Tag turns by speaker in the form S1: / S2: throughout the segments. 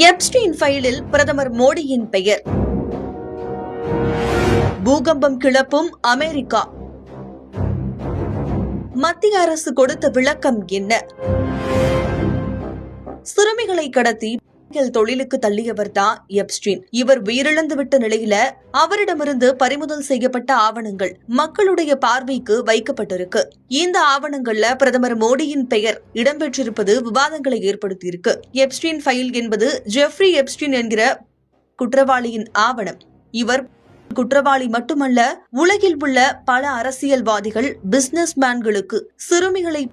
S1: Epstein ஃபைலில் பிரதமர் மோடியின் பெயர். பூகம்பம் கிளப்பும் அமெரிக்கா. மத்திய அரசு கொடுத்த விளக்கம் என்ன? சிறுமிகளை கடத்தி தொழிலுக்கு தள்ளியவர் தான் எப்ஸ்டீன். இவர் உயிரிழந்துவிட்ட நிலையில அவரிடமிருந்து பறிமுதல் செய்யப்பட்ட ஆவணங்கள் மக்களுடைய பார்வைக்கு வைக்கப்பட்டிருக்கு. இந்த ஆவணங்கள்ல பிரதமர் மோடியின் பெயர் இடம்பெற்றிருப்பது விவாதங்களை ஏற்படுத்தியிருக்கு. எப்ஸ்டீன் ஃபைல் என்பது ஜெஃப்ரி எப்ஸ்டீன் என்கிற குற்றவாளியின் ஆவணம். இவர் குற்றவாளி மட்டுமல்ல, உலகில் உள்ள பல அரசியல்வாதிகள், பிசினஸ் மேன்களுக்கு சிறுமிகளை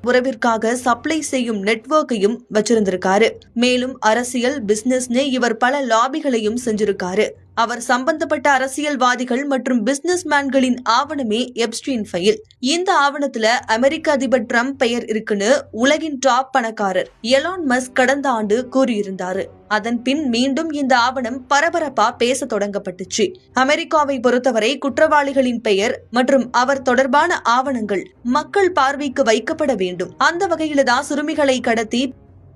S1: உறவிற்காக சப்ளை செய்யும் நெட்வொர்க்கையும் வச்சிருந்திருக்காரு. மேலும் அரசியல், பிசினஸ்னு இவர் பல லாபிகளையும் செஞ்சிருக்காரு. அவர் சம்பந்தப்பட்ட அரசியல்வாதிகள் மற்றும் பிசினஸ் மேன்களின் ஆவணமே எப்ஸ்டீன் ஃபைல். இந்த ஆவணத்துல அமெரிக்க அதிபர் டிரம்ப் பெயர் இருக்குன்னு உலகின் டாப் பணக்காரர் எலான் மஸ்க் கடந்த ஆண்டு கூறியிருந்தாரு. அதன் பின் மீண்டும் இந்த ஆவணம் பரபரப்பா பேச தொடங்கப்பட்டுச்சு. அமெரிக்காவை பொறுத்தவரை குற்றவாளிகளின் பெயர் மற்றும் அவர் தொடர்பான ஆவணங்கள் மக்கள் பார்வைக்கு வைக்கப்பட வேண்டும். அந்த வகையில தான் சிறுமிகளை கடத்தி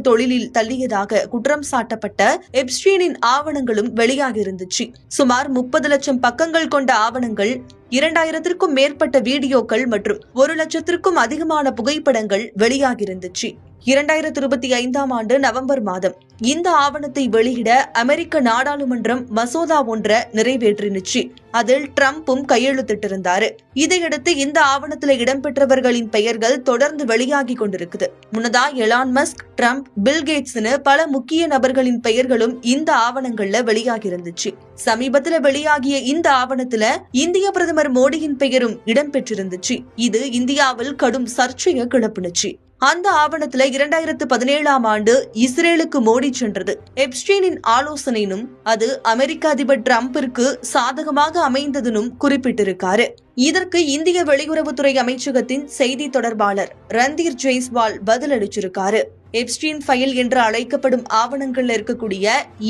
S1: தொழிலில் தள்ளியதாக குற்றம் சாட்டப்பட்ட எப்ஸ்டீனின் ஆவணங்களும் வெளியாகி இருந்துச்சு. சுமார் 30 லட்சம் பக்கங்கள் கொண்ட ஆவணங்கள், 2000த்திற்கும் மேற்பட்ட வீடியோக்கள் மற்றும் 1 லட்சத்திற்கும் அதிகமான புகைப்படங்கள் வெளியாகி இருந்துச்சு. 2025ஆம் ஆண்டு நவம்பர் மாதம் இந்த ஆவணத்தை வெளியிட அமெரிக்க நாடாளுமன்றம் மசோதா ஒன்றை நிறைவேற்றினுச்சு. அதில் ட்ரம்பும் கையெழுத்திட்டிருந்தாரு. இதையடுத்து இந்த ஆவணத்துல இடம்பெற்றவர்களின் பெயர்கள் தொடர்ந்து வெளியாகி கொண்டிருக்குது. முன்னதா எலான் மஸ்க், ட்ரம்ப், பில் கேட்ஸ்னு பல முக்கிய நபர்களின் பெயர்களும் இந்த ஆவணங்கள்ல வெளியாகி இருந்துச்சு. சமீபத்துல வெளியாகிய இந்த ஆவணத்துல இந்திய பிரதமர் மோடியின் பெயரும் இடம்பெற்றிருந்துச்சு. இது இந்தியாவில் கடும் சர்ச்சையை கிளப்புனுச்சு. அந்த ஆவணத்துல 2017ஆம் ஆண்டு இஸ்ரேலுக்கு மோடி சென்றது எப்ஸ்டீனின் ஆலோசனைனும் அது அமெரிக்க அதிபர் டிரம்பிற்கு சாதகமாக அமைந்ததுனும் குறிப்பிட்டிருக்காரு. இதற்கு இந்திய வெளியுறவுத்துறை அமைச்சகத்தின் செய்தி தொடர்பாளர் ரந்தீர் ஜெய்ஸ்வால் பதிலளிச்சிருக்காரு. எப்ஸ்டீன் ஃபைல் என்று அழைக்கப்படும் ஆவணங்கள்ல இருக்கக்கூடிய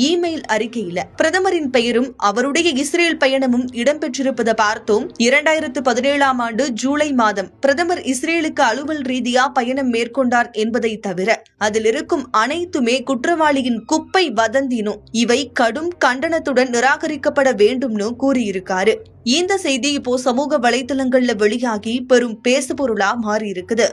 S1: இமெயில் அறிக்கையில பிரதமரின் பெயரும் அவருடைய இஸ்ரேல் பயணமும் இடம்பெற்றிருப்பதை பார்த்தோம். 2017ஆம் ஆண்டு ஜூலை மாதம் பிரதமர் இஸ்ரேலுக்கு அலுவல் ரீதியா பயணம் மேற்கொண்டார் என்பதை தவிர அதில் இருக்கும் அனைத்துமே குற்றவாளியின் குப்பை வதந்தினும் இவை கடும் கண்டனத்துடன் நிராகரிக்கப்பட வேண்டும்னு கூறியிருக்காரு. இந்த செய்தி இப்போ சமூக வலைதளங்கள்ல வெளியாகி பெரும் பேசுபொருளா மாறி இருக்குது.